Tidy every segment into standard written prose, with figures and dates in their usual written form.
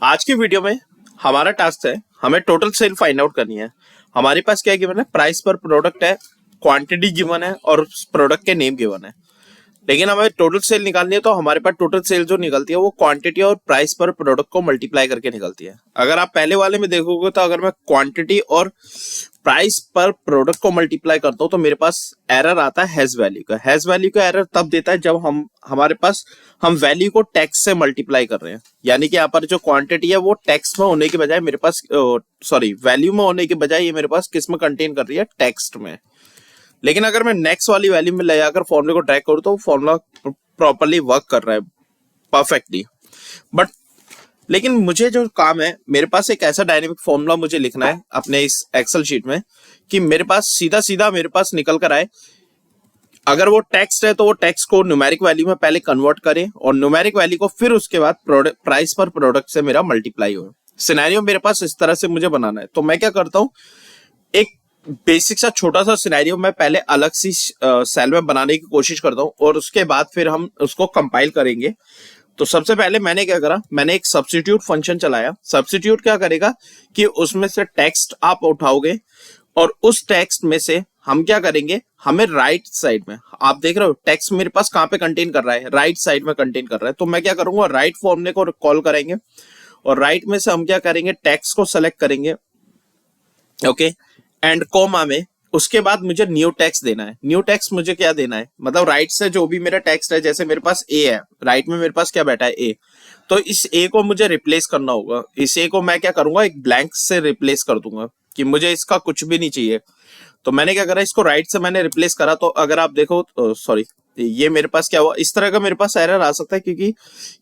आज की वीडियो में हमारा टास्क है, हमें टोटल सेल फाइंड आउट करनी है। हमारे पास क्या गिवन है, प्राइस पर प्रोडक्ट है, क्वांटिटी गिवन है और प्रोडक्ट के नेम गिवन है। लेकिन हमें टोटल सेल निकालनी है तो हमारे पास टोटल सेल जो निकलती है वो क्वांटिटी और प्राइस पर प्रोडक्ट को मल्टीप्लाई करके निकलती है। अगर आप पहले वाले में देखोगे तो अगर मैं क्वांटिटी और प्राइस पर प्रोडक्ट को मल्टीप्लाई करता हूं तो मेरे पास एरर आता है हैज वैल्यू का। हैज वैल्यू का एरर तब देता है जब हमारे पास हम वैल्यू को टेक्स्ट से मल्टीप्लाई कर रहे हैं, यानी कि यहाँ पर जो क्वांटिटी है वो टेक्स्ट में होने के बजाय मेरे पास वैल्यू में होने के बजाय ये मेरे पास किस में कंटेन कर रही है, टेक्स्ट में। लेकिन अगर मैं नेक्स्ट वाली वैल्यू में ले जाकर फॉर्मूले को ट्रैक करूं तो फॉर्मूला प्रॉपर्ली वर्क कर रहा है परफेक्टली। बट लेकिन मुझे जो काम है, मेरे पास एक ऐसा डायनेमिक फॉर्मूला मुझे लिखना है अपने इस एक्सेल शीट में कि मेरे पास सीधा सीधा मेरे पास निकल कर आए। अगर वो टेक्स्ट है तो वो टेक्स्ट को न्यूमेरिक वैल्यू में पहले कन्वर्ट करें और न्यूमेरिक वैल्यू को फिर उसके बाद प्राइस पर प्रोडक्ट से मेरा मल्टीप्लाई हो। सिनेरियो मेरे पास इस तरह से मुझे बनाना है। तो मैं क्या करता हूं, एक बेसिक सा छोटा सा सिनेरियो मैं पहले अलग सी सेल में बनाने की कोशिश करता हूं और उसके बाद फिर हम उसको कंपाइल करेंगे। तो सबसे पहले मैंने क्या करा, मैंने एक सब्स्टिट्यूट फंक्शन चलाया। सब्स्टिट्यूट क्या करेगा कि उसमें से टेक्स्ट आप उठाओगे और उस टेक्स्ट में से हम क्या करेंगे, हमें राइट साइड में, आप देख रहे हो टेक्स्ट मेरे पास कहां पे कंटेन कर रहा है, राइट साइड में कंटेन कर रहा है। तो मैं क्या करूंगा, राइट फॉर्मूले को कॉल करेंगे और राइट में से हम क्या करेंगे, टेक्स्ट को सेलेक्ट करेंगे, ओके, एंड कोमा में उसके बाद मुझे न्यू टेक्स्ट देना है। न्यू टेक्स्ट मुझे क्या देना है, मतलब राइट से जो भी मेरा टेक्स्ट है, जैसे मेरे पास ए है, राइट में मेरे पास क्या बैठा है, ए, तो इस ए को मुझे रिप्लेस करना होगा। इस ए को मैं क्या करूंगा, एक ब्लैंक से रिप्लेस कर दूंगा कि मुझे इसका कुछ भी नहीं चाहिए। तो मैंने क्या करा, इसको राइट से मैंने रिप्लेस करा। तो अगर आप देखो, सॉरी, ये मेरे पास क्या हुआ, इस तरह का मेरे पास एरर आ सकता है क्योंकि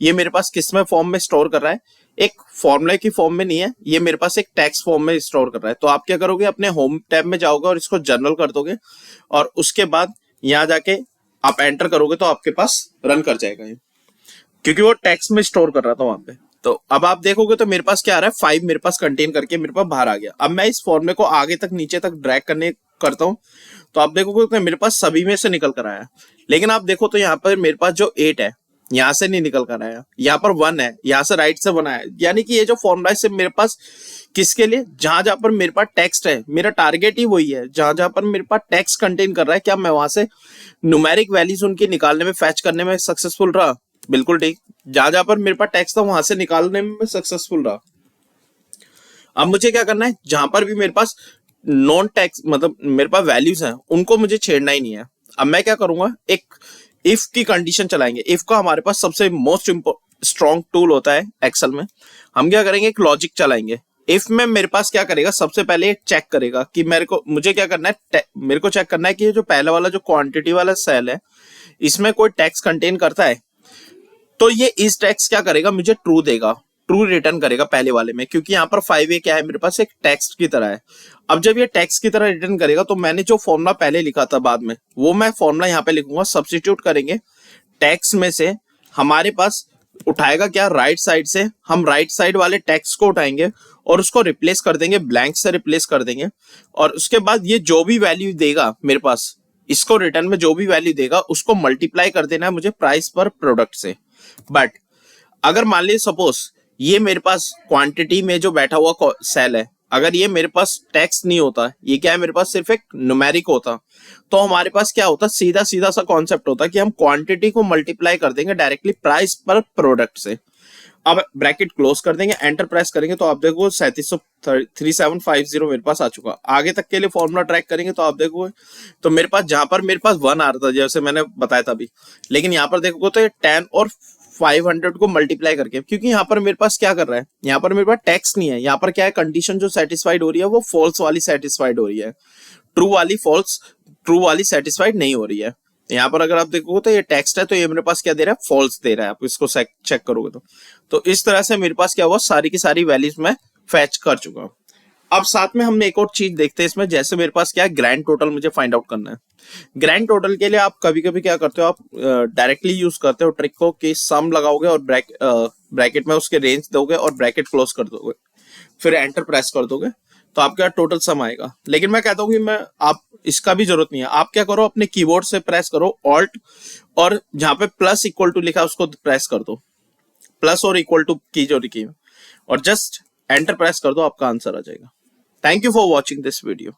ये मेरे पास किस में फॉर्म में स्टोर कर रहा है, एक फॉर्मूले की फॉर्म में नहीं है, ये मेरे पास एक टेक्स्ट फॉर्म में स्टोर कर रहा है। तो आप क्या करोगे, अपने होम टैब में जाओगे और इसको जनरल कर दोगे और उसके बाद यहाँ जाके आप एंटर करोगे तो आपके पास रन कर जाएगा ये, क्योंकि वो टेक्स्ट में स्टोर कर रहा था वहां पे। तो अब आप देखोगे तो मेरे पास क्या आ रहा है, 5 मेरे पास कंटेन करके मेरे पास बाहर आ गया। अब मैं इस फॉर्मूले को आगे तक नीचे तक ड्रैग करने करता हूं तो आप देखोगे तो मेरे पास सभी में से निकल कर आया। लेकिन आप देखो तो यहाँ पर मेरे पास जो 8 है यहाँ से नहीं निकल कर आया, यहाँ पर 1 है, यहाँ से राइट से 1 आया। यानी कि ये जो फॉर्मूला है सिर्फ मेरे पास किसके लिए, जहां जहां पर मेरे पास टेक्स्ट है, मेरा टारगेट ही वही है, जहां जहां पर मेरे पास टेक्स्ट कंटेन कर रहा है, क्या मैं वहां से न्यूमेरिक वैल्यूज उनकी निकालने में, फैच करने में सक्सेसफुल रहा? बिल्कुल ठीक। जहां जहां पर मेरे पास टेक्स्ट था वहां से निकालने में सक्सेसफुल रहा। अब मुझे क्या करना है, जहां पर भी मेरे पास नॉन टेक्स्ट मतलब मेरे पास वैल्यूज हैं उनको मुझे छेड़ना ही नहीं है। अब मैं क्या करूंगा, एक इफ की कंडीशन चलाएंगे। इफ का हमारे पास सबसे मोस्ट स्ट्रॉन्ग टूल होता है एक्सेल में। हम क्या करेंगे, एक लॉजिक चलाएंगे। इफ में मेरे पास क्या करेगा, सबसे पहले चेक करेगा कि मुझे क्या करना है, मेरे को चेक करना है कि ये जो पहले वाला जो क्वांटिटी वाला सेल है इसमें कोई टेक्स्ट कंटेन करता है। तो ये इस टेक्स्ट क्या करेगा, मुझे ट्रू देगा, ट्रू रिटर्न करेगा पहले वाले में, क्योंकि यहाँ पर 5A क्या है, मेरे पास एक टेक्स्ट की तरह है। अब जब ये टेक्स्ट की तरह रिटर्न करेगा तो मैंने जो फॉर्मूला पहले लिखा था बाद में, वो मैं फॉर्मूला यहाँ पे लिखूंगा। सब्स्टिट्यूट करेंगे, टेक्स्ट में से हमारे पास उठाएगा क्या, राइट साइड से हम राइट साइड वाले टेक्स्ट को उठाएंगे और उसको रिप्लेस कर देंगे, ब्लैंक से रिप्लेस कर देंगे। और उसके बाद ये जो भी वैल्यू देगा मेरे पास, इसको रिटर्न में जो भी वैल्यू देगा उसको मल्टीप्लाई कर देना है मुझे प्राइस पर प्रोडक्ट से। बट अगर मान लीजिए सपोज ये मेरे पास क्वांटिटी में जो बैठा हुआ सेल है, अगर ये मेरे पास टेक्स्ट नहीं होता, ये क्या है मेरे पास सिर्फ एक न्यूमेरिक होता, तो हमारे पास क्या होता, सीधा सीधा सा कॉन्सेप्ट होता कि हम क्वांटिटी को मल्टीप्लाई कर देंगे डायरेक्टली प्राइस पर प्रोडक्ट से। अब ब्रैकेट क्लोज कर देंगे, एंटर प्रेस करेंगे तो आप देखो 3750 मेरे पास आ चुका। आगे तक के लिए फॉर्मूला ट्रैक करेंगे तो आप देखो तो मेरे पास जहां पर मेरे पास 1 आ रहा था जैसे मैंने बताया था अभी, लेकिन यहाँ पर देखोगे तो ये 10 और 500 को मल्टीप्लाई करके, क्योंकि यहाँ पर मेरे पास क्या कर रहा है, यहाँ पर मेरे पास टेक्स्ट नहीं है, यहाँ पर क्या है, कंडीशन जो सेटिस्फाइड हो रही है वो फॉल्स वाली सेटिस्फाइड हो रही है, ट्रू वाली फॉल्स, ट्रू वाली सेटिस्फाइड नहीं हो रही है। यहाँ पर अगर आप देखोगे तो ये टेक्स्ट है तो ये मेरे पास क्या दे रहा है, फॉल्स दे रहा है। आप इसको चेक करोगे तो इस तरह से मेरे पास क्या हुआ, सारी की सारी वैल्यूज में फैच कर चुका हूं। अब साथ में हम एक और चीज देखते हैं इसमें, जैसे मेरे पास क्या है, ग्रैंड टोटल मुझे फाइंड आउट करना है। ग्रैंड टोटल के लिए आप कभी कभी क्या करते हो, आप डायरेक्टली यूज करते हो ट्रिक को कि सम लगाओगे और ब्रैकेट में उसके रेंज दोगे और ब्रैकेट क्लोज कर दोगे, फिर एंटर प्रेस कर दोगे तो आपका टोटल सम आएगा। लेकिन मैं कहता हूं कि आप इसका भी जरूरत नहीं है। आप क्या करो, अपने कीबोर्ड से प्रेस करो ऑल्ट और जहां पे प्लस इक्वल टू लिखा है उसको प्रेस कर दो। प्लस और इक्वल टू की जो लिखी है और जस्ट एंटर प्रेस कर दो, आपका आंसर आ जाएगा। Thank you for watching this video.